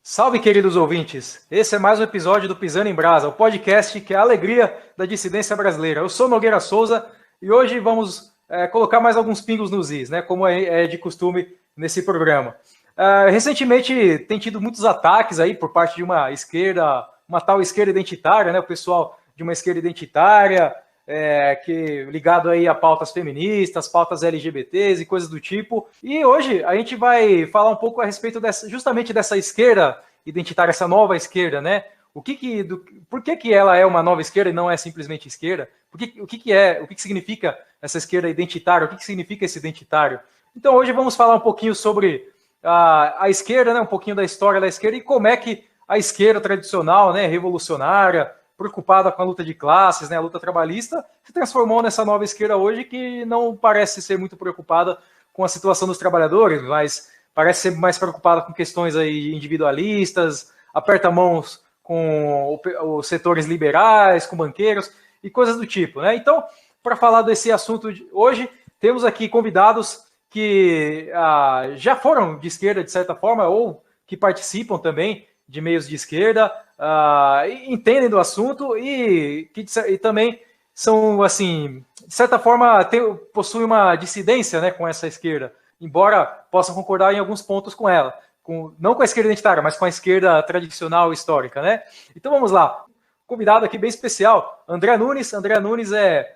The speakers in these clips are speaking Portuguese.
Salve, queridos ouvintes! Esse é mais um episódio do Pisando em Brasa, o podcast que é a alegria da dissidência brasileira. Eu sou Nogueira Souza e hoje vamos colocar mais alguns pingos nos is, né, como é de costume nesse programa. Recentemente tem tido muitos ataques aí por parte de uma esquerda, uma tal esquerda identitária, né, o pessoal de uma esquerda identitária, que ligado aí a pautas feministas, pautas LGBTs e coisas do tipo. E hoje a gente vai falar um pouco a respeito justamente dessa esquerda identitária, essa nova esquerda, né? Por que ela é uma nova esquerda e não é simplesmente esquerda? O que significa essa esquerda identitária? O que significa esse identitário? Então hoje vamos falar um pouquinho sobre a esquerda, né? Um pouquinho da história da esquerda e como é que a esquerda tradicional, né, revolucionária, preocupada com a luta de classes, né, a luta trabalhista, se transformou nessa nova esquerda hoje que não parece ser muito preocupada com a situação dos trabalhadores, mas parece ser mais preocupada com questões aí individualistas, aperta mãos com os setores liberais, com banqueiros e coisas do tipo, né? Então, para falar desse assunto de hoje, temos aqui convidados que já foram de esquerda de certa forma ou que participam também de meios de esquerda, entendem do assunto e também são, assim, de certa forma, possuem uma dissidência, né, com essa esquerda, embora possam concordar em alguns pontos com ela, não com a esquerda identitária, mas com a esquerda tradicional histórica, né? Então vamos lá. Convidado aqui bem especial, André Nunes. André Nunes é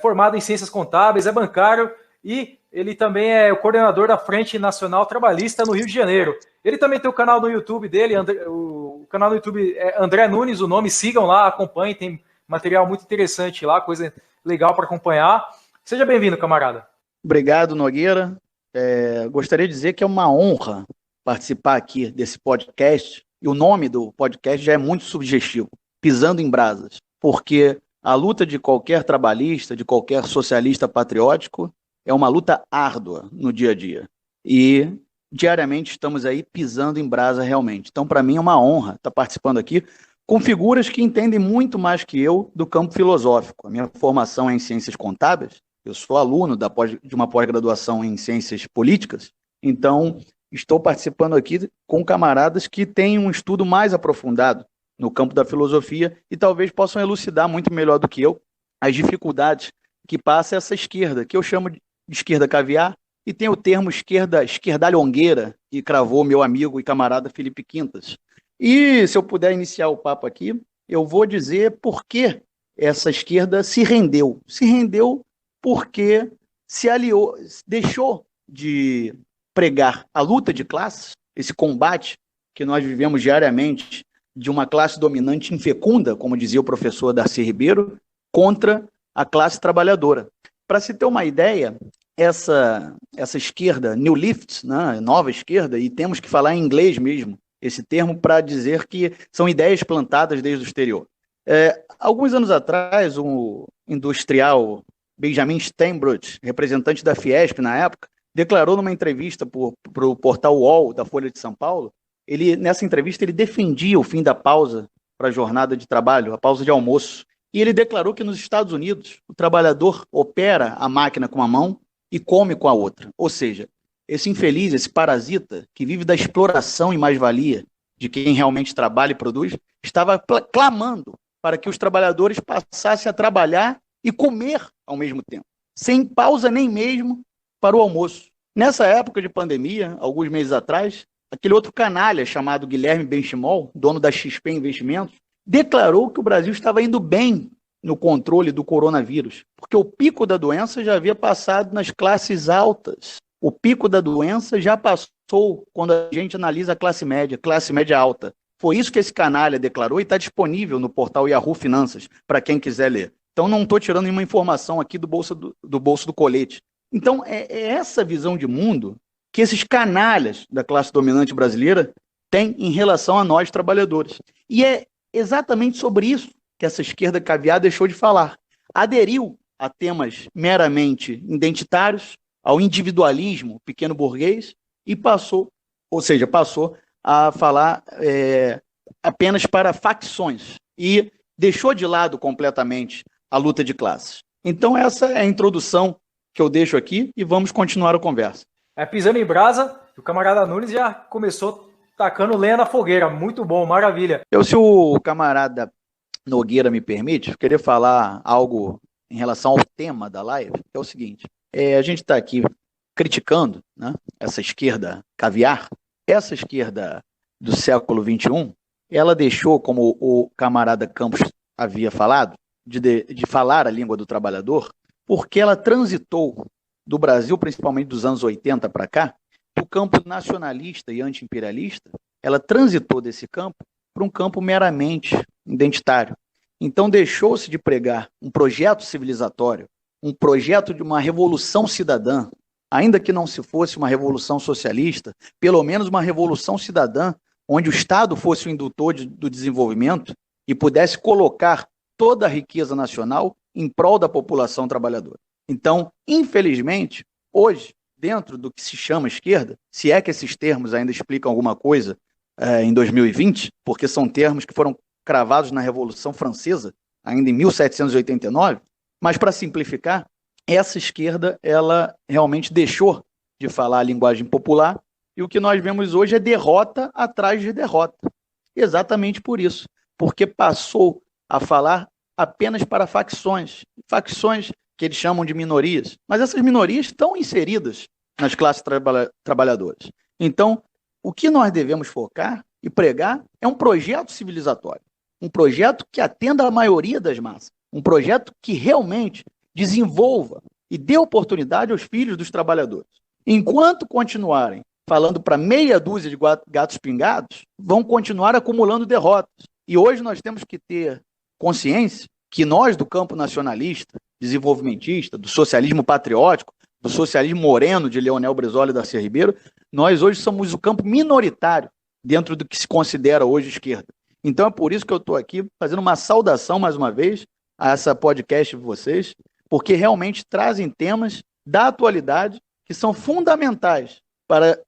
formado em Ciências Contábeis, é bancário e ele também é o coordenador da Frente Nacional Trabalhista no Rio de Janeiro. Ele também tem o canal no YouTube dele, o canal no YouTube é André Nunes, o nome, sigam lá, acompanhem, tem material muito interessante lá, coisa legal para acompanhar. Seja bem-vindo, camarada. Obrigado, Nogueira. Gostaria de dizer que é uma honra participar aqui desse podcast, e o nome do podcast já é muito sugestivo, Pisando em Brasas, porque a luta de qualquer trabalhista, de qualquer socialista patriótico, é uma luta árdua no dia a dia. E diariamente estamos aí pisando em brasa realmente. Então, para mim é uma honra estar participando aqui com figuras que entendem muito mais que eu do campo filosófico. A minha formação é em ciências contábeis, eu sou aluno de uma pós-graduação em ciências políticas, então estou participando aqui com camaradas que têm um estudo mais aprofundado no campo da filosofia e talvez possam elucidar muito melhor do que eu as dificuldades que passa essa esquerda, que eu chamo de esquerda caviar, e tem o termo esquerdalhongueira, que cravou meu amigo e camarada Felipe Quintas. E se eu puder iniciar o papo aqui, eu vou dizer por que essa esquerda se rendeu. Se rendeu porque se aliou, deixou de pregar a luta de classes, esse combate que nós vivemos diariamente de uma classe dominante infecunda, como dizia o professor Darcy Ribeiro, contra a classe trabalhadora. Para se ter uma ideia, essa esquerda, New Left, né, nova esquerda, e temos que falar em inglês mesmo, esse termo para dizer que são ideias plantadas desde o exterior. Alguns anos atrás, o industrial Benjamin Steinbrück, representante da Fiesp na época, declarou numa entrevista para o portal UOL da Folha de São Paulo, nessa entrevista ele defendia o fim da pausa para a jornada de trabalho, a pausa de almoço, e ele declarou que nos Estados Unidos o trabalhador opera a máquina com uma mão e come com a outra. Ou seja, esse infeliz, esse parasita que vive da exploração e mais-valia de quem realmente trabalha e produz, estava clamando para que os trabalhadores passassem a trabalhar e comer ao mesmo tempo, sem pausa nem mesmo para o almoço. Nessa época de pandemia, alguns meses atrás, aquele outro canalha chamado Guilherme Benchimol, dono da XP Investimentos, declarou que o Brasil estava indo bem no controle do coronavírus, porque o pico da doença já havia passado nas classes altas. O pico da doença já passou quando a gente analisa a classe média alta. Foi isso que esse canalha declarou e está disponível no portal Yahoo Finanças, para quem quiser ler. Então não estou tirando nenhuma informação aqui do bolso do colete. Então é essa visão de mundo que esses canalhas da classe dominante brasileira têm em relação a nós trabalhadores. E é exatamente sobre isso que essa esquerda caviar deixou de falar. Aderiu a temas meramente identitários, ao individualismo pequeno burguês e passou a falar apenas para facções e deixou de lado completamente a luta de classes. Então essa é a introdução que eu deixo aqui e vamos continuar a conversa. Pisando em brasa, o camarada Nunes já começou tacando lenha na fogueira. Muito bom, maravilha. Se o camarada Nogueira me permite, eu queria falar algo em relação ao tema da live, que é o seguinte: a gente está aqui criticando, né, essa esquerda caviar, essa esquerda do século XXI, ela deixou, como o camarada Campos havia falado, de falar a língua do trabalhador, porque ela transitou do Brasil, principalmente dos anos 80 para cá, do campo nacionalista e anti-imperialista, ela transitou desse campo para um campo meramente identitário. Então deixou-se de pregar um projeto civilizatório, um projeto de uma revolução cidadã, ainda que não se fosse uma revolução socialista, pelo menos uma revolução cidadã, onde o Estado fosse o indutor do desenvolvimento e pudesse colocar toda a riqueza nacional em prol da população trabalhadora. Então, infelizmente, hoje, dentro do que se chama esquerda, se é que esses termos ainda explicam alguma coisa em 2020, porque são termos que foram cravados na Revolução Francesa, ainda em 1789, mas para simplificar, essa esquerda, ela realmente deixou de falar a linguagem popular, e o que nós vemos hoje é derrota atrás de derrota. Exatamente por isso, porque passou a falar apenas para facções que eles chamam de minorias, mas essas minorias estão inseridas nas classes trabalhadoras. Então, o que nós devemos focar e pregar é um projeto civilizatório, um projeto que atenda à maioria das massas, um projeto que realmente desenvolva e dê oportunidade aos filhos dos trabalhadores. Enquanto continuarem falando para meia dúzia de gatos pingados, vão continuar acumulando derrotas. E hoje nós temos que ter consciência que nós, do campo nacionalista, desenvolvimentista, do socialismo patriótico, do socialismo moreno de Leonel Brizola e Darcy Ribeiro, nós hoje somos o campo minoritário dentro do que se considera hoje esquerda. Então é por isso que eu estou aqui fazendo uma saudação, mais uma vez, a essa podcast de vocês, porque realmente trazem temas da atualidade que são fundamentais para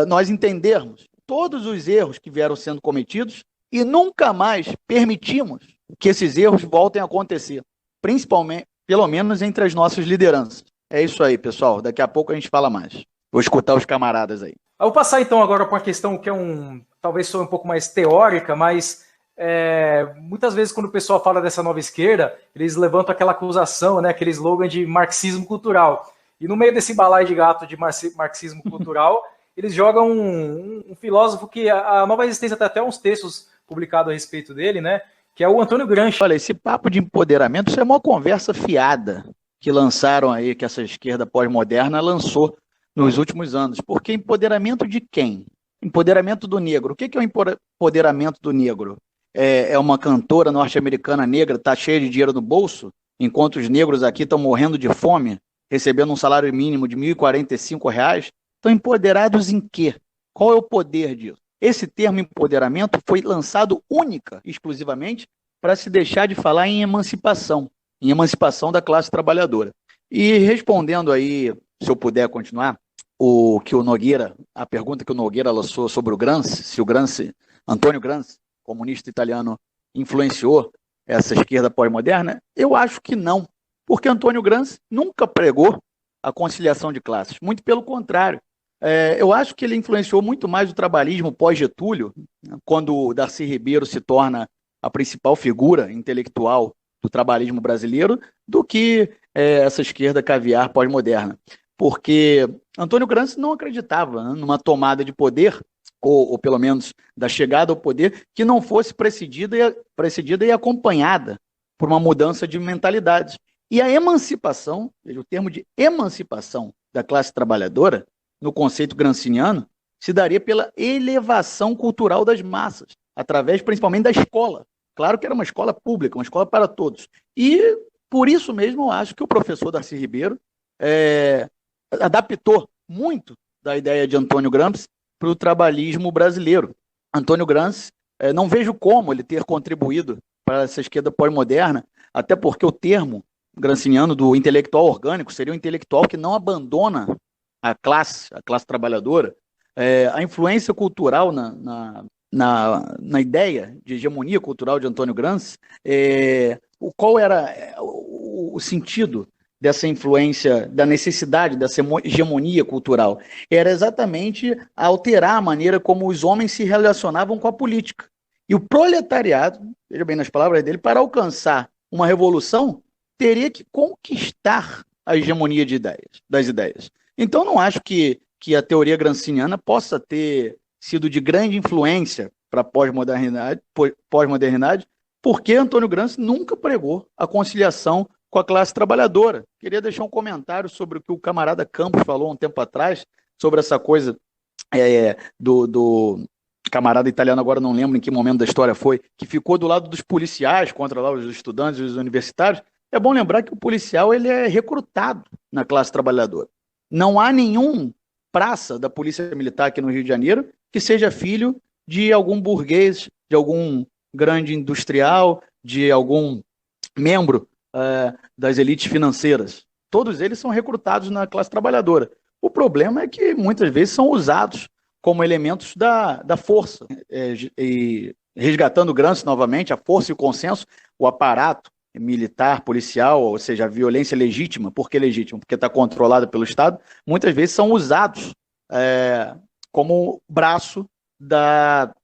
nós entendermos todos os erros que vieram sendo cometidos e nunca mais permitimos que esses erros voltem a acontecer, principalmente, pelo menos entre as nossas lideranças. É isso aí, pessoal. Daqui a pouco a gente fala mais. Vou escutar os camaradas aí. Eu vou passar então agora para uma questão que talvez soe um pouco mais teórica, mas muitas vezes quando o pessoal fala dessa nova esquerda, eles levantam aquela acusação, né, aquele slogan de marxismo cultural. E no meio desse balaio de gato de marxismo cultural, eles jogam um filósofo que a Nova Resistência tem até uns textos publicados a respeito dele, né, que é o Antônio Gramsci. Olha, esse papo de empoderamento, isso é uma conversa fiada que lançaram aí, que essa esquerda pós-moderna lançou nos últimos anos. Porque empoderamento de quem? Empoderamento do negro. O que é o empoderamento do negro? É uma cantora norte-americana negra, está cheia de dinheiro no bolso, enquanto os negros aqui estão morrendo de fome, recebendo um salário mínimo de R$ 1.045, estão empoderados em quê? Qual é o poder disso? Esse termo empoderamento foi lançado única, exclusivamente, para se deixar de falar em emancipação da classe trabalhadora. E respondendo aí, se eu puder continuar, a pergunta que o Nogueira lançou sobre o Gramsci, se o Antônio Gramsci, comunista italiano, influenciou essa esquerda pós-moderna, eu acho que não, porque Antônio Gramsci nunca pregou a conciliação de classes, muito pelo contrário. Eu acho que ele influenciou muito mais o trabalhismo pós-Getúlio, quando o Darcy Ribeiro se torna a principal figura intelectual do trabalhismo brasileiro, do que essa esquerda caviar pós-moderna. Porque Antônio Gramsci não acreditava, né, numa tomada de poder, ou pelo menos da chegada ao poder, que não fosse precedida e acompanhada por uma mudança de mentalidade. E a emancipação, veja, o termo de emancipação da classe trabalhadora, no conceito gramsciano, se daria pela elevação cultural das massas, através principalmente da escola. Claro que era uma escola pública, uma escola para todos. E por isso mesmo eu acho que o professor Darcy Ribeiro adaptou muito da ideia de Antônio Gramsci para o trabalhismo brasileiro. Antônio Gramsci, não vejo como ele ter contribuído para essa esquerda pós-moderna, até porque o termo gramsciano do intelectual orgânico seria um intelectual que não abandona a classe trabalhadora. A influência cultural na ideia de hegemonia cultural de Antônio Gramsci, qual era o sentido dessa influência, da necessidade dessa hegemonia cultural? Era exatamente alterar a maneira como os homens se relacionavam com a política. E o proletariado, veja bem nas palavras dele, para alcançar uma revolução, teria que conquistar a hegemonia das ideias. Então, não acho que a teoria gramsciana possa ter sido de grande influência para a pós-modernidade, porque Antônio Gramsci nunca pregou a conciliação com a classe trabalhadora. Queria deixar um comentário sobre o que o camarada Campos falou um tempo atrás, sobre essa coisa do camarada italiano, agora não lembro em que momento da história foi, que ficou do lado dos policiais contra lá os estudantes e os universitários. É bom lembrar que o policial ele é recrutado na classe trabalhadora. Não há nenhum praça da Polícia Militar aqui no Rio de Janeiro que seja filho de algum burguês, de algum grande industrial, de algum membro das elites financeiras. Todos eles são recrutados na classe trabalhadora. O problema é que muitas vezes são usados como elementos da força. E resgatando Gramsci novamente, a força e o consenso, o aparato militar, policial, ou seja, a violência legítima. Por que legítima? Porque está controlada pelo Estado, muitas vezes são usados como braço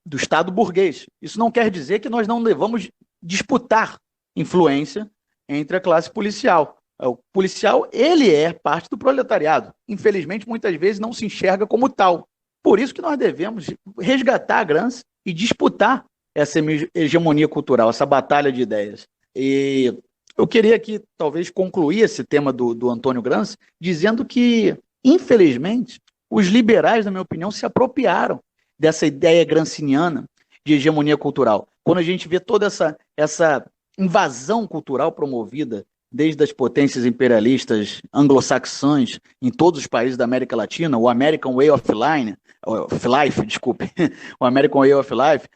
do Estado burguês. Isso não quer dizer que nós não devamos disputar influência entre a classe policial. O policial, ele é parte do proletariado. Infelizmente, muitas vezes não se enxerga como tal. Por isso que nós devemos resgatar Gramsci e disputar essa hegemonia cultural, essa batalha de ideias. E eu queria aqui, talvez, concluir esse tema do Antônio Gramsci, dizendo que, infelizmente, os liberais, na minha opinião, se apropriaram dessa ideia gramsciana de hegemonia cultural. Quando a gente vê toda essa invasão cultural promovida desde as potências imperialistas anglo-saxãs em todos os países da América Latina, o American Way of Life, desculpe, o American Way of Life,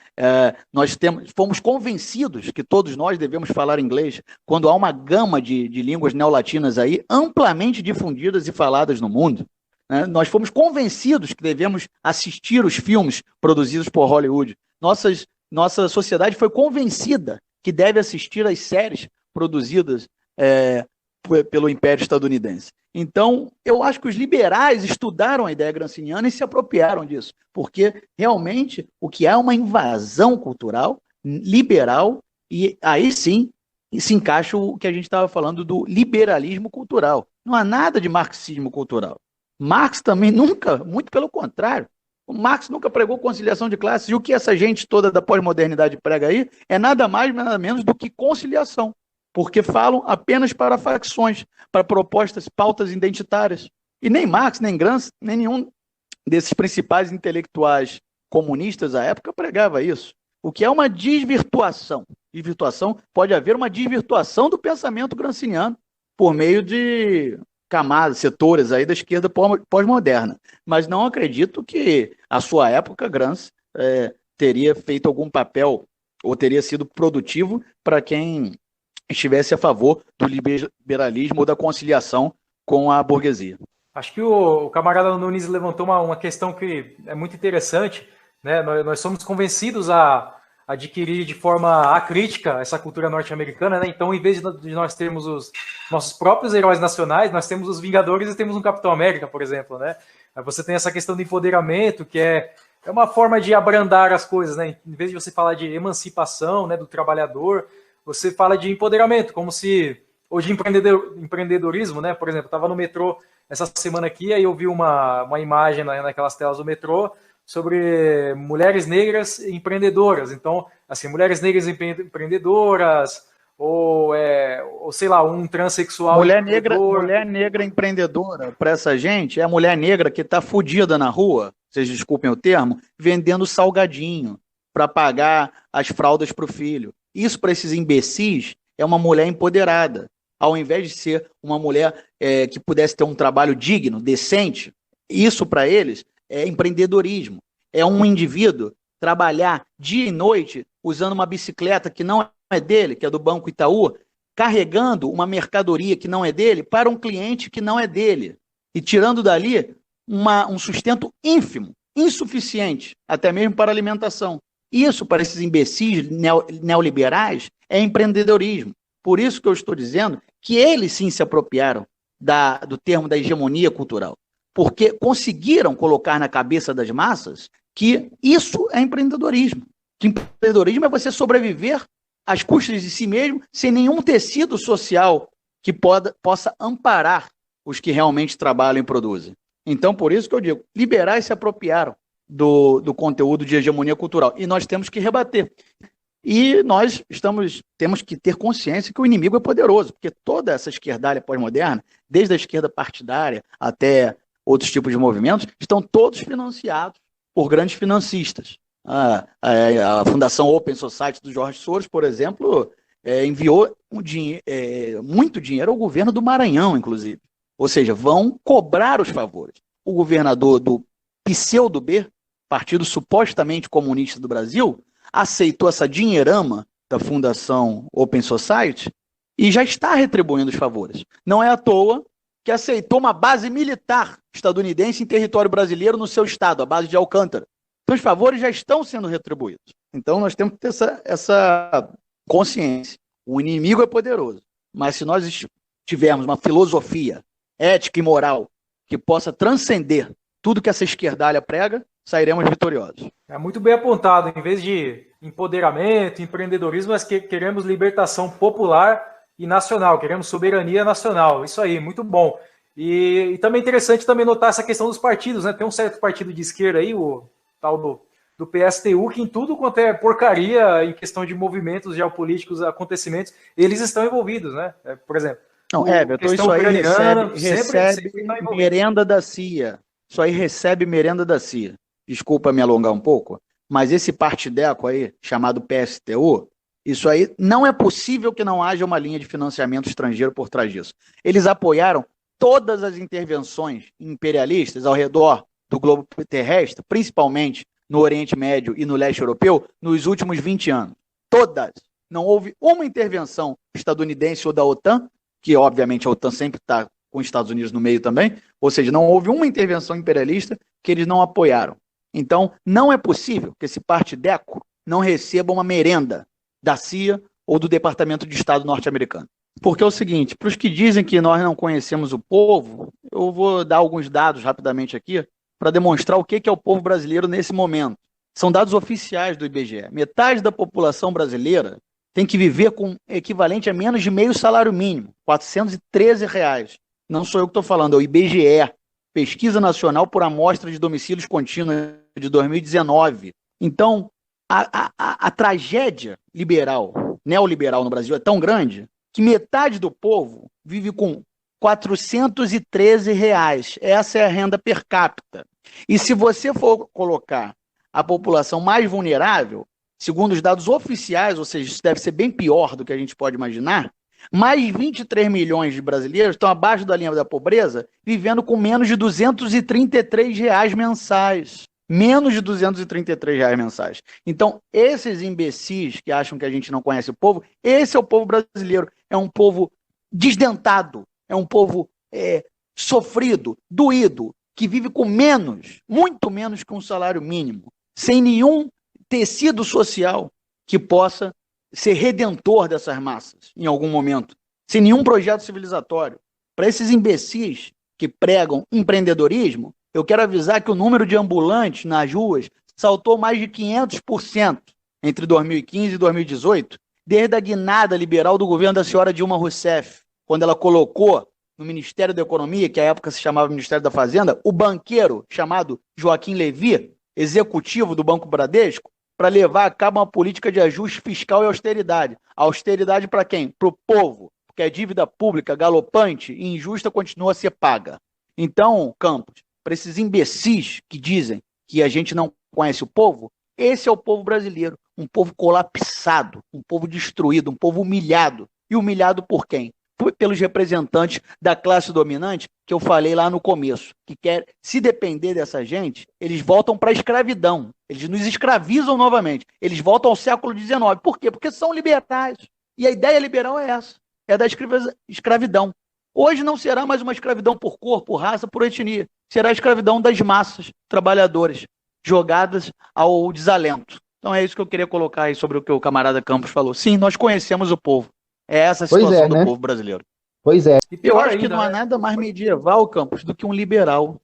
nós fomos convencidos que todos nós devemos falar inglês, quando há uma gama de línguas neolatinas aí amplamente difundidas e faladas no mundo. Nós fomos convencidos que devemos assistir os filmes produzidos por Hollywood. Nossa sociedade foi convencida que deve assistir às séries produzidas pelo Império Estadunidense. Então, eu acho que os liberais estudaram a ideia gramsciana e se apropriaram disso, porque realmente o que é uma invasão cultural liberal, e aí sim se encaixa o que a gente estava falando do liberalismo cultural. Não há nada de marxismo cultural. Marx também nunca, muito pelo contrário, o Marx nunca pregou conciliação de classes, e o que essa gente toda da pós-modernidade prega aí é nada mais, nada menos do que conciliação, porque falam apenas para facções, para propostas, pautas identitárias. E nem Marx, nem Gramsci, nem nenhum desses principais intelectuais comunistas à época pregava isso. O que é uma desvirtuação. Pode haver uma desvirtuação do pensamento gramsciano por meio de camadas, setores aí da esquerda pós-moderna. Mas não acredito que, à sua época, Gramsci teria feito algum papel ou teria sido produtivo para quem estivesse a favor do liberalismo ou da conciliação com a burguesia. Acho que o camarada Nunes levantou uma questão que é muito interessante, né? Nós somos convencidos a adquirir de forma acrítica essa cultura norte-americana, né? Então, em vez de nós termos os nossos próprios heróis nacionais, nós temos os Vingadores e temos um Capitão América, por exemplo, né? Aí você tem essa questão do empoderamento, que é uma forma de abrandar as coisas, né? Em vez de você falar de emancipação, né, do trabalhador, você fala de empoderamento, como se... ou de empreendedorismo, né? Por exemplo, eu estava no metrô essa semana aqui, aí eu vi uma imagem naquelas telas do metrô sobre mulheres negras empreendedoras. Então, assim, mulheres negras empreendedoras, ou sei lá, um transexual mulher negra empreendedora, para essa gente, é a mulher negra que está fodida na rua, vocês desculpem o termo, vendendo salgadinho para pagar as fraldas para o filho. Isso, para esses imbecis, é uma mulher empoderada. Ao invés de ser uma mulher que pudesse ter um trabalho digno, decente, isso para eles é empreendedorismo. É um indivíduo trabalhar dia e noite usando uma bicicleta que não é dele, que é do Banco Itaú, carregando uma mercadoria que não é dele para um cliente que não é dele e tirando dali um sustento ínfimo, insuficiente, até mesmo para alimentação. Isso, para esses imbecis neoliberais, é empreendedorismo. Por isso que eu estou dizendo que eles sim se apropriaram do termo da hegemonia cultural, porque conseguiram colocar na cabeça das massas que isso é empreendedorismo. Que empreendedorismo é você sobreviver às custas de si mesmo, sem nenhum tecido social que possa amparar os que realmente trabalham e produzem. Então, por isso que eu digo, liberais se apropriaram do conteúdo de hegemonia cultural, e nós temos que rebater. E nós temos que ter consciência que o inimigo é poderoso, porque toda essa esquerdalha pós-moderna, desde a esquerda partidária até outros tipos de movimentos, estão todos financiados por grandes financistas. A Fundação Open Society do Jorge Soros, por exemplo, enviou muito dinheiro ao governo do Maranhão, inclusive. Ou seja, vão cobrar os favores. O governador do PSEUDO-B, Partido Supostamente Comunista do Brasil, aceitou essa dinheirama da Fundação Open Society e já está retribuindo os favores. Não é à toa que aceitou uma base militar estadunidense em território brasileiro no seu estado, a base de Alcântara. Então os favores já estão sendo retribuídos. Então nós temos que ter essa consciência. O inimigo é poderoso, mas se nós tivermos uma filosofia ética e moral que possa transcender tudo que essa esquerdalha prega, sairemos vitoriosos. É muito bem apontado. Em vez de empoderamento, empreendedorismo, nós queremos libertação popular e nacional, queremos soberania nacional. Isso aí, muito bom. E também é interessante também notar essa questão dos partidos, né? Tem um certo partido de esquerda aí, o tal do PSTU, que em tudo quanto é porcaria em questão de movimentos geopolíticos, acontecimentos, eles estão envolvidos, né? Por exemplo, não, Everton, isso aí recebe merenda da CIA. Isso aí recebe merenda da CIA. Desculpa me alongar um pouco, mas esse partideco aí, chamado PSTU, isso aí não é possível que não haja uma linha de financiamento estrangeiro por trás disso. Eles apoiaram todas as intervenções imperialistas ao redor do globo terrestre, principalmente no Oriente Médio e no leste europeu, nos últimos 20 anos. Todas. Não houve uma intervenção estadunidense ou da OTAN, que obviamente a OTAN sempre está com os Estados Unidos no meio também, ou seja, não houve uma intervenção imperialista que eles não apoiaram. Então, não é possível que esse partideco não receba uma merenda da CIA ou do Departamento de Estado norte-americano. Porque é o seguinte, para os que dizem que nós não conhecemos o povo, eu vou dar alguns dados rapidamente aqui para demonstrar o que é o povo brasileiro nesse momento. São dados oficiais do IBGE. Metade da população brasileira tem que viver com equivalente a menos de meio salário mínimo, R$ 413. Não sou eu que estou falando, é o IBGE, Pesquisa Nacional por Amostra de Domicílios Contínuos de 2019. Então, a tragédia liberal, neoliberal no Brasil é tão grande que metade do povo vive com R$ 413. Essa é a renda per capita. E se você for colocar a população mais vulnerável, segundo os dados oficiais, ou seja, isso deve ser bem pior do que a gente pode imaginar, mais 23 milhões de brasileiros estão abaixo da linha da pobreza, vivendo com menos de R$ 233 mensais. Menos de R$ 233 mensais. Então, esses imbecis que acham que a gente não conhece o povo, esse é o povo brasileiro. É um povo desdentado, é um povo sofrido, doído, que vive com menos, muito menos que um salário mínimo, sem nenhum tecido social que possa ser redentor dessas massas em algum momento, sem nenhum projeto civilizatório. Para esses imbecis que pregam empreendedorismo, eu quero avisar que o número de ambulantes nas ruas saltou mais de 500% entre 2015 e 2018, desde a guinada liberal do governo da senhora Dilma Rousseff, quando ela colocou no Ministério da Economia, que à época se chamava Ministério da Fazenda, o banqueiro chamado Joaquim Levy, executivo do Banco Bradesco, para levar a cabo uma política de ajuste fiscal e austeridade. Austeridade para quem? Para o povo, porque a dívida pública galopante e injusta continua a ser paga. Então, Campos, para esses imbecis que dizem que a gente não conhece o povo, esse é o povo brasileiro, um povo colapsado, um povo destruído, um povo humilhado. E humilhado por quem? Pelos representantes da classe dominante, que eu falei lá no começo, que quer, se depender dessa gente, eles voltam para a escravidão, eles nos escravizam novamente, eles voltam ao século XIX. Por quê? Porque são liberais. E a ideia liberal é essa, é da escravidão. Hoje não será mais uma escravidão por cor, por raça, por etnia, será a escravidão das massas trabalhadoras, jogadas ao desalento. Então é isso que eu queria colocar aí sobre o que o camarada Campos falou. Sim, nós conhecemos o povo. É essa a situação do povo brasileiro. Pois é. E Eu pior acho que ainda, não há né? nada mais medieval, Campos, do que um liberal,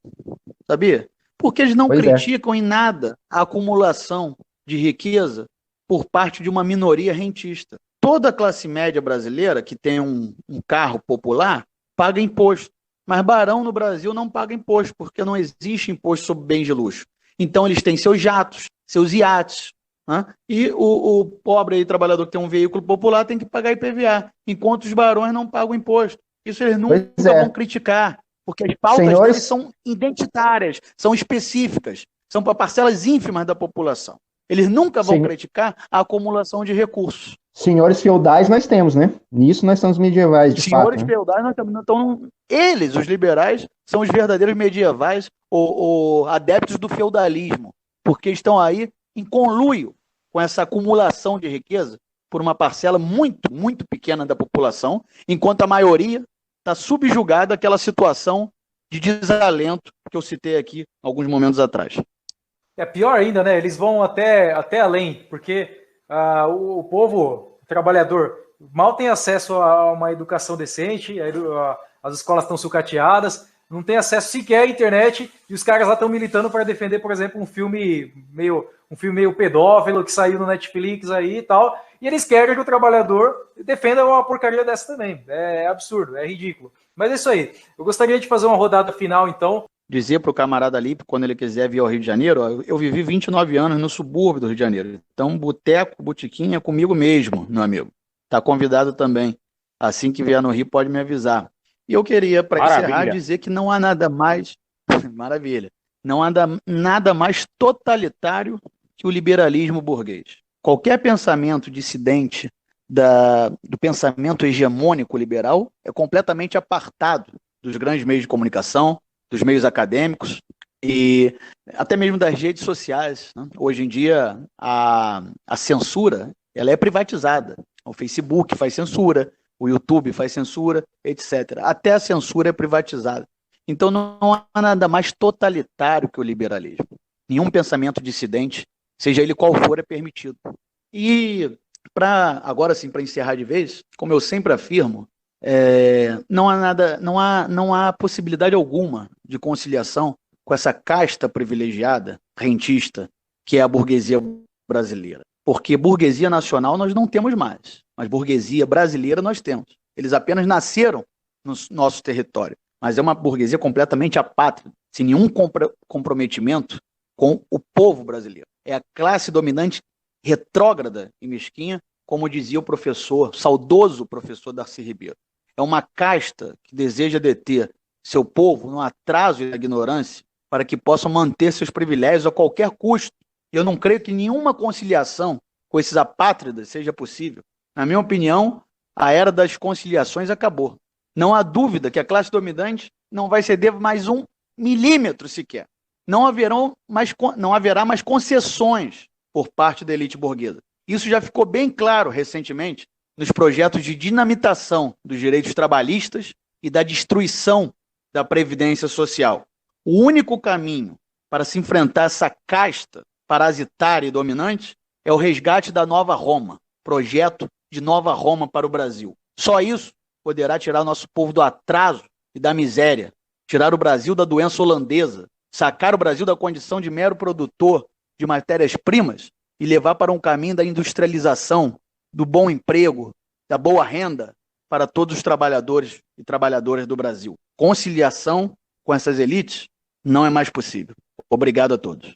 sabia? Porque eles não Pois é. criticam em nada a acumulação de riqueza por parte de uma minoria rentista. Toda a classe média brasileira que tem um carro popular paga imposto. Mas barão no Brasil não paga imposto, porque não existe imposto sobre bens de luxo. Então eles têm seus jatos, seus iates, né? E o pobre aí, trabalhador que tem um veículo popular tem que pagar IPVA, enquanto os barões não pagam imposto. Isso eles Pois nunca vão é. criticar, porque as pautas deles Senhores, são identitárias, são específicas, são para parcelas ínfimas da população. Eles nunca vão sen- criticar a acumulação de recursos. senhores feudais nós temos, né? Nisso nós somos medievais, de fato, Senhores né? feudais, nós também não estão. Eles, os liberais, são os verdadeiros medievais ou adeptos do feudalismo, porque estão aí em conluio com essa acumulação de riqueza por uma parcela muito, muito pequena da população, enquanto a maioria está subjugada àquela situação de desalento que eu citei aqui alguns momentos atrás. É pior ainda, né? Eles vão até além, porque o povo o trabalhador mal tem acesso a uma educação decente, as escolas estão sucateadas, não tem acesso sequer à internet, e os caras lá estão militando para defender, por exemplo, um filme meio pedófilo que saiu no Netflix aí e tal, e eles querem que o trabalhador defenda uma porcaria dessa também. É absurdo, é ridículo. Mas é isso aí. Eu gostaria de fazer uma rodada final, então. Dizer para o camarada ali, quando ele quiser vir ao Rio de Janeiro, ó, eu vivi 29 anos no subúrbio do Rio de Janeiro. Então, boteco, botiquinha é comigo mesmo, meu amigo. Está convidado também. Assim que vier no Rio, pode me avisar. E eu queria, para encerrar, Maravilha. dizer que não há nada mais. Maravilha. Não há nada mais totalitário que o liberalismo burguês. Qualquer pensamento dissidente do pensamento hegemônico liberal é completamente apartado dos grandes meios de comunicação, dos meios acadêmicos e até mesmo das redes sociais, né? Hoje em dia, a censura ela é privatizada. O Facebook faz censura, o YouTube faz censura, etc. Até a censura é privatizada. Então, não há nada mais totalitário que o liberalismo. Nenhum pensamento dissidente, seja ele qual for, é permitido. E, agora sim, para encerrar de vez, como eu sempre afirmo, não há possibilidade alguma de conciliação com essa casta privilegiada, rentista, que é a burguesia brasileira. Porque burguesia nacional nós não temos mais, mas burguesia brasileira nós temos. Eles apenas nasceram no nosso território, mas é uma burguesia completamente apátrida, sem nenhum comprometimento com o povo brasileiro. É a classe dominante retrógrada e mesquinha, como dizia o professor, saudoso professor Darcy Ribeiro. É uma casta que deseja deter seu povo no atraso e na ignorância para que possam manter seus privilégios a qualquer custo. Eu não creio que nenhuma conciliação com esses apátridas seja possível. Na minha opinião, a era das conciliações acabou. Não há dúvida que a classe dominante não vai ceder mais 1 milímetro sequer. Não haverá mais concessões por parte da elite burguesa. Isso já ficou bem claro recentemente nos projetos de dinamitação dos direitos trabalhistas e da destruição da previdência social. O único caminho para se enfrentar essa casta parasitária e dominante é o resgate da Nova Roma, projeto de Nova Roma para o Brasil. Só isso poderá tirar nosso povo do atraso e da miséria, tirar o Brasil da doença holandesa, sacar o Brasil da condição de mero produtor de matérias-primas e levar para um caminho da industrialização, do bom emprego, da boa renda para todos os trabalhadores e trabalhadoras do Brasil. Conciliação com essas elites não é mais possível. Obrigado a todos.